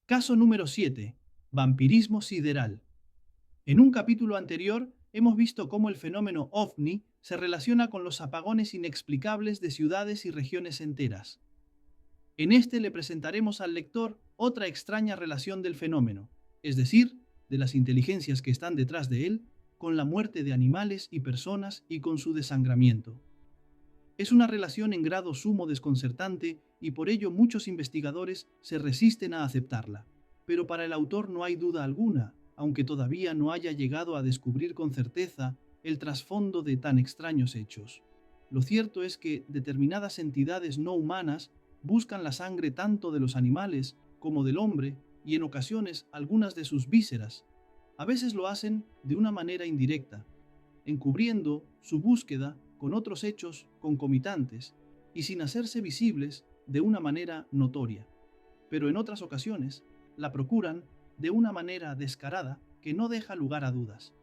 Caso número 7. Vampirismo sideral. En un capítulo anterior hemos visto cómo el fenómeno ovni se relaciona con los apagones inexplicables de ciudades y regiones enteras. En este le presentaremos al lector otra extraña relación del fenómeno, es decir, de las inteligencias que están detrás de él, con la muerte de animales y personas y con su desangramiento. Es una relación en grado sumo desconcertante y por ello muchos investigadores se resisten a aceptarla. Pero para el autor no hay duda alguna, aunque todavía no haya llegado a descubrir con certeza el trasfondo de tan extraños hechos. Lo cierto es que determinadas entidades no humanas buscan la sangre tanto de los animales como del hombre y en ocasiones algunas de sus vísceras. A veces lo hacen de una manera indirecta, encubriendo su búsqueda con otros hechos concomitantes y sin hacerse visibles de una manera notoria. Pero en otras ocasiones la procuran de una manera descarada que no deja lugar a dudas.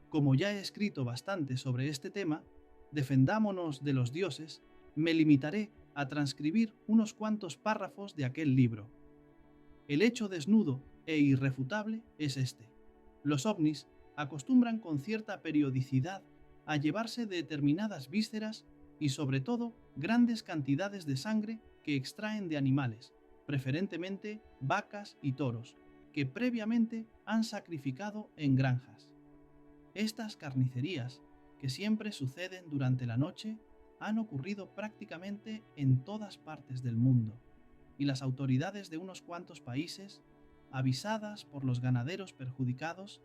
Como ya he escrito bastante sobre este tema, Defendámonos de los dioses, me limitaré a transcribir unos cuantos párrafos de aquel libro. El hecho desnudo e irrefutable es este. Los ovnis acostumbran con cierta periodicidad a llevarse determinadas vísceras y sobre todo grandes cantidades de sangre que extraen de animales, preferentemente vacas y toros, que previamente han sacrificado en granjas. Estas carnicerías, que siempre suceden durante la noche, han ocurrido prácticamente en todas partes del mundo, y las autoridades de unos cuantos países, avisadas por los ganaderos perjudicados,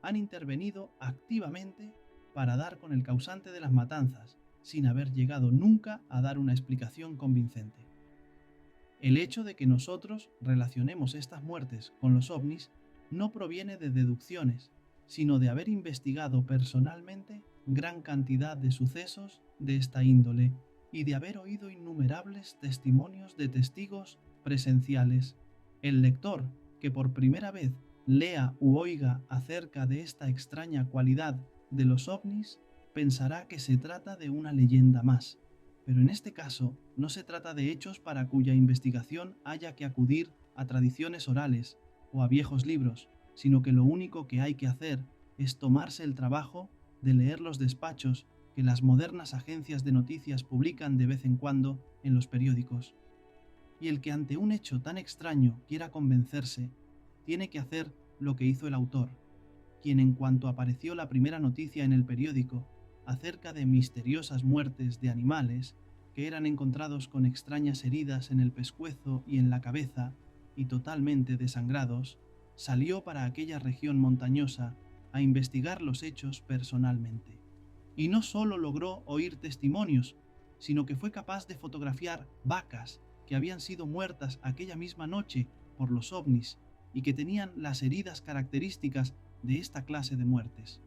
han intervenido activamente para dar con el causante de las matanzas, sin haber llegado nunca a dar una explicación convincente. El hecho de que nosotros relacionemos estas muertes con los ovnis no proviene de deducciones, sino de haber investigado personalmente gran cantidad de sucesos de esta índole y de haber oído innumerables testimonios de testigos presenciales. El lector que por primera vez lea u oiga acerca de esta extraña cualidad de los ovnis pensará que se trata de una leyenda más. Pero en este caso no se trata de hechos para cuya investigación haya que acudir a tradiciones orales o a viejos libros, sino que lo único que hay que hacer es tomarse el trabajo de leer los despachos que las modernas agencias de noticias publican de vez en cuando en los periódicos. Y el que ante un hecho tan extraño quiera convencerse, tiene que hacer lo que hizo el autor, quien en cuanto apareció la primera noticia en el periódico acerca de misteriosas muertes de animales que eran encontrados con extrañas heridas en el pescuezo y en la cabeza y totalmente desangrados, salió para aquella región montañosa a investigar los hechos personalmente. Y no solo logró oír testimonios, sino que fue capaz de fotografiar vacas que habían sido muertas aquella misma noche por los ovnis y que tenían las heridas características de esta clase de muertes.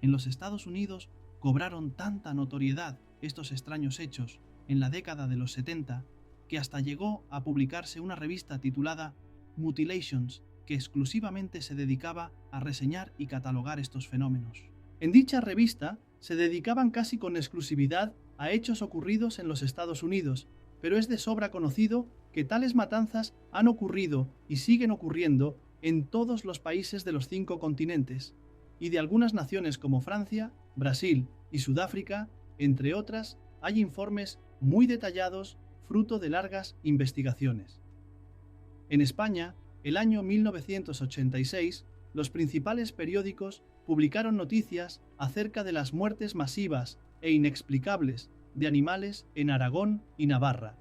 En los Estados Unidos cobraron tanta notoriedad estos extraños hechos en la década de los 70 que hasta llegó a publicarse una revista titulada Mutilations, que exclusivamente se dedicaba a reseñar y catalogar estos fenómenos. En dicha revista se dedicaban casi con exclusividad a hechos ocurridos en los Estados Unidos, pero es de sobra conocido que tales matanzas han ocurrido y siguen ocurriendo en todos los países de los 5 continentes, y de algunas naciones como Francia, Brasil y Sudáfrica, entre otras, hay informes muy detallados fruto de largas investigaciones. En España, el año 1986, los principales periódicos publicaron noticias acerca de las muertes masivas e inexplicables de animales en Aragón y Navarra,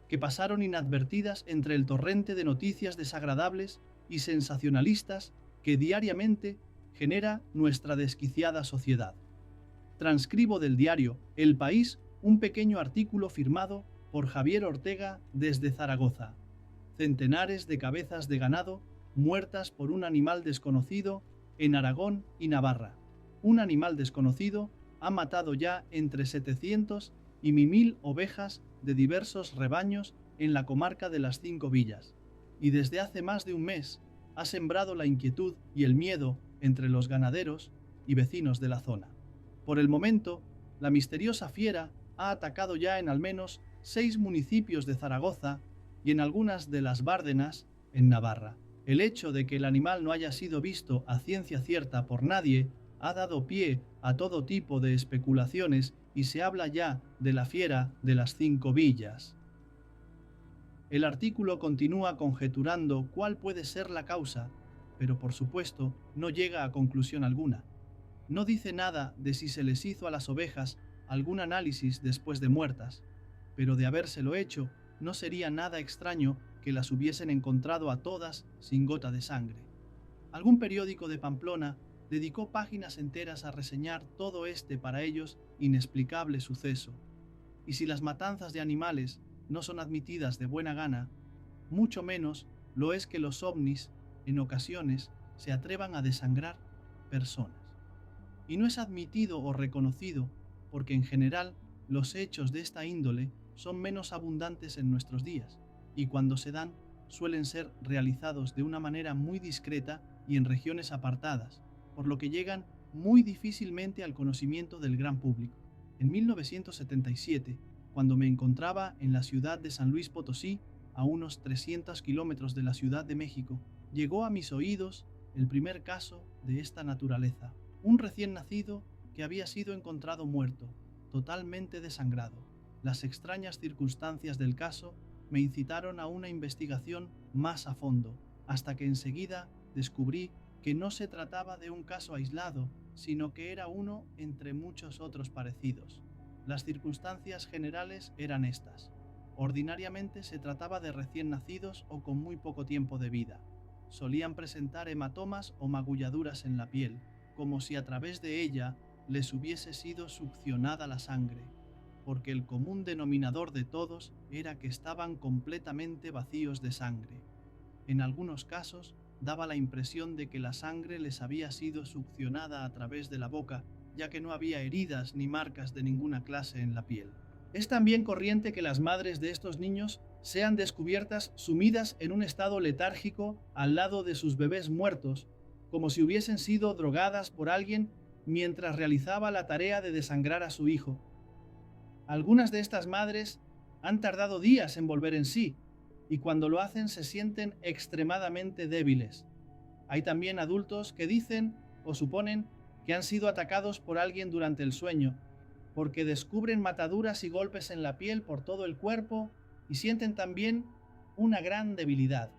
que pasaron inadvertidas entre el torrente de noticias desagradables y sensacionalistas que diariamente genera nuestra desquiciada sociedad. Transcribo del diario El País un pequeño artículo firmado por Javier Ortega desde Zaragoza. Centenares de cabezas de ganado muertas por un animal desconocido en Aragón y Navarra. Un animal desconocido ha matado ya entre 700 y 1000 ovejas de diversos rebaños en la comarca de las 5 villas, y desde hace más de un mes ha sembrado la inquietud y el miedo entre los ganaderos y vecinos de la zona. Por el momento, la misteriosa fiera ha atacado ya en al menos 6 municipios de Zaragoza y en algunas de las Bárdenas, en Navarra. El hecho de que el animal no haya sido visto a ciencia cierta por nadie ha dado pie a todo tipo de especulaciones y se habla ya de la fiera de las 5 villas. El artículo continúa conjeturando cuál puede ser la causa, pero por supuesto no llega a conclusión alguna. No dice nada de si se les hizo a las ovejas algún análisis después de muertas, pero de habérselo hecho, no sería nada extraño que las hubiesen encontrado a todas sin gota de sangre. Algún periódico de Pamplona dedicó páginas enteras a reseñar todo este para ellos inexplicable suceso. Y si las matanzas de animales no son admitidas de buena gana, mucho menos lo es que los ovnis, en ocasiones, se atrevan a desangrar personas. Y no es admitido o reconocido porque en general los hechos de esta índole son menos abundantes en nuestros días, y cuando se dan suelen ser realizados de una manera muy discreta y en regiones apartadas, por lo que llegan muy difícilmente al conocimiento del gran público. En 1977, cuando me encontraba en la ciudad de San Luis Potosí, a unos 300 kilómetros de la Ciudad de México, llegó a mis oídos el primer caso de esta naturaleza. Un recién nacido que había sido encontrado muerto, totalmente desangrado. Las extrañas circunstancias del caso me incitaron a una investigación más a fondo, hasta que enseguida descubrí que no se trataba de un caso aislado, sino que era uno entre muchos otros parecidos. Las circunstancias generales eran estas. Ordinariamente se trataba de recién nacidos o con muy poco tiempo de vida. Solían presentar hematomas o magulladuras en la piel, como si a través de ella les hubiese sido succionada la sangre, porque el común denominador de todos era que estaban completamente vacíos de sangre. En algunos casos daba la impresión de que la sangre les había sido succionada a través de la boca, ya que no había heridas ni marcas de ninguna clase en la piel. Es también corriente que las madres de estos niños sean descubiertas sumidas en un estado letárgico al lado de sus bebés muertos, como si hubiesen sido drogadas por alguien mientras realizaba la tarea de desangrar a su hijo. Algunas de estas madres han tardado días en volver en sí, y cuando lo hacen se sienten extremadamente débiles. Hay también adultos que dicen o suponen que han sido atacados por alguien durante el sueño, porque descubren mataduras y golpes en la piel por todo el cuerpo y sienten también una gran debilidad.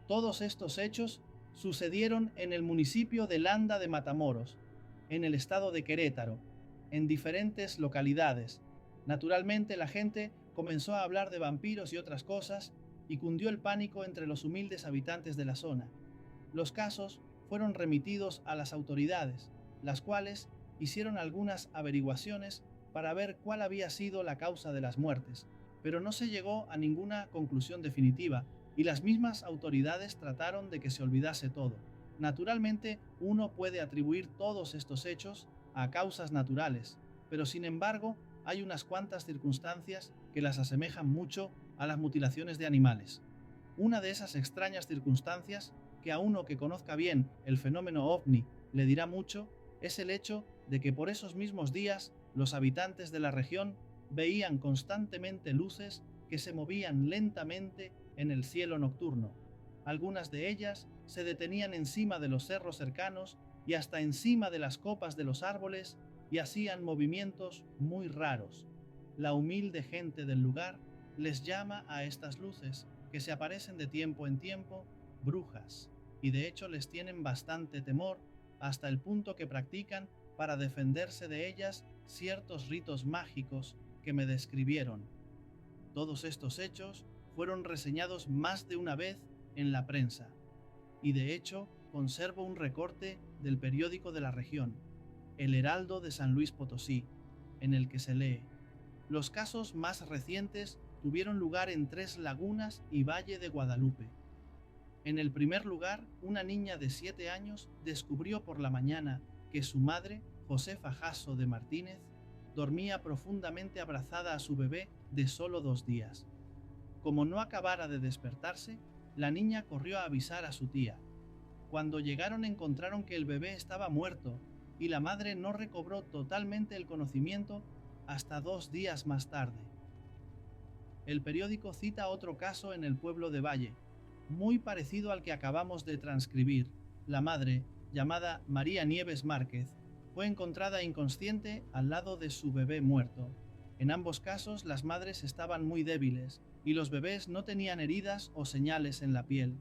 Todos estos hechos sucedieron en el municipio de Landa de Matamoros, en el estado de Querétaro, en diferentes localidades. Naturalmente la gente comenzó a hablar de vampiros y otras cosas y cundió el pánico entre los humildes habitantes de la zona. Los casos fueron remitidos a las autoridades, las cuales hicieron algunas averiguaciones para ver cuál había sido la causa de las muertes, pero no se llegó a ninguna conclusión definitiva y las mismas autoridades trataron de que se olvidase todo. Naturalmente, uno puede atribuir todos estos hechos a causas naturales, pero sin embargo, hay unas cuantas circunstancias que las asemejan mucho a las mutilaciones de animales. Una de esas extrañas circunstancias, que a uno que conozca bien el fenómeno ovni le dirá mucho, es el hecho de que por esos mismos días los habitantes de la región veían constantemente luces que se movían lentamente en el cielo nocturno. Algunas de ellas se detenían encima de los cerros cercanos y hasta encima de las copas de los árboles y hacían movimientos muy raros. La humilde gente del lugar les llama a estas luces, que se aparecen de tiempo en tiempo, brujas, y de hecho les tienen bastante temor, hasta el punto que practican para defenderse de ellas ciertos ritos mágicos que me describieron. Todos estos hechos fueron reseñados más de una vez en la prensa, y de hecho conservo un recorte del periódico de la región, El Heraldo de San Luis Potosí, en el que se lee: los casos más recientes tuvieron lugar en Tres Lagunas y Valle de Guadalupe. En el primer lugar, una niña de 7 años descubrió por la mañana que su madre, Josefa Jasso de Martínez, dormía profundamente abrazada a su bebé de solo 2 días. Como no acabara de despertarse, la niña corrió a avisar a su tía. Cuando llegaron encontraron que el bebé estaba muerto y la madre no recobró totalmente el conocimiento hasta 2 días más tarde. El periódico cita otro caso en el pueblo de Valle, muy parecido al que acabamos de transcribir. La madre, llamada María Nieves Márquez, fue encontrada inconsciente al lado de su bebé muerto. En ambos casos las madres estaban muy débiles y los bebés no tenían heridas o señales en la piel.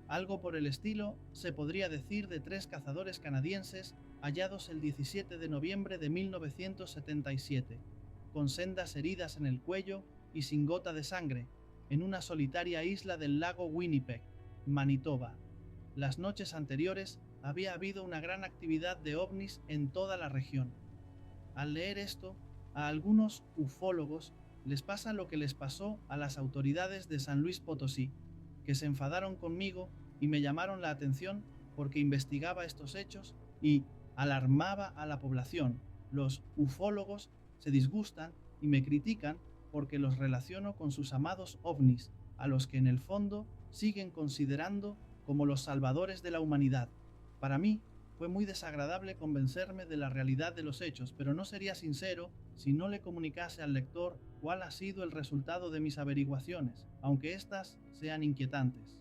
Algo por el estilo se podría decir de tres cazadores canadienses hallados el 17 de noviembre de 1977, con sendas heridas en el cuello y sin gota de sangre, en una solitaria isla del lago Winnipeg, Manitoba. Las noches anteriores había habido una gran actividad de ovnis en toda la región. Al leer esto, a algunos ufólogos les pasa lo que les pasó a las autoridades de San Luis Potosí, que se enfadaron conmigo y me llamaron la atención porque investigaba estos hechos y alarmaba a la población. Los ufólogos se disgustan y me critican porque los relaciono con sus amados ovnis, a los que en el fondo siguen considerando como los salvadores de la humanidad. Para mí, fue muy desagradable convencerme de la realidad de los hechos, pero no sería sincero si no le comunicase al lector cuál ha sido el resultado de mis averiguaciones, aunque éstas sean inquietantes.